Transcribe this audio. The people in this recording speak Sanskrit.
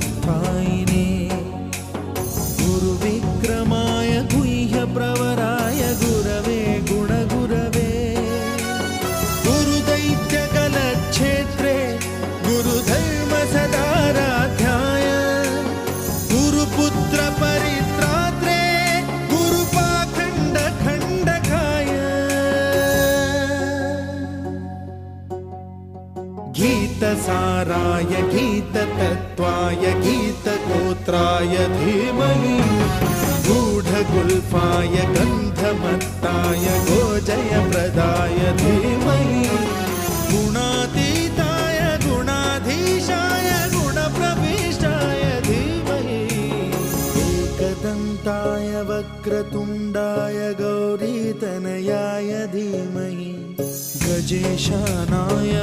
गुरुस्थायिने गुरुविक्रमाय गुह्यप्रवराय गुरवे गुणगुरवे गुरुदैत्यकलक्षेत्रे गुरुधर्मसदाराध्याय गुरुपुत्रपरित्रात्रे गुरुपाखण्डखण्डकाय गीतसाराय गीततत्त्वाय गीतगोत्राय धीमहि गूढगुल्फाय गन्धमत्ताय गोजयप्रदाय धीमहि गुणातीताय गुणाधीशाय गुणप्रविष्टाय धीमहि एकदन्ताय वक्रतुण्डाय गौरीतनयाय धीमहि गजेशानाय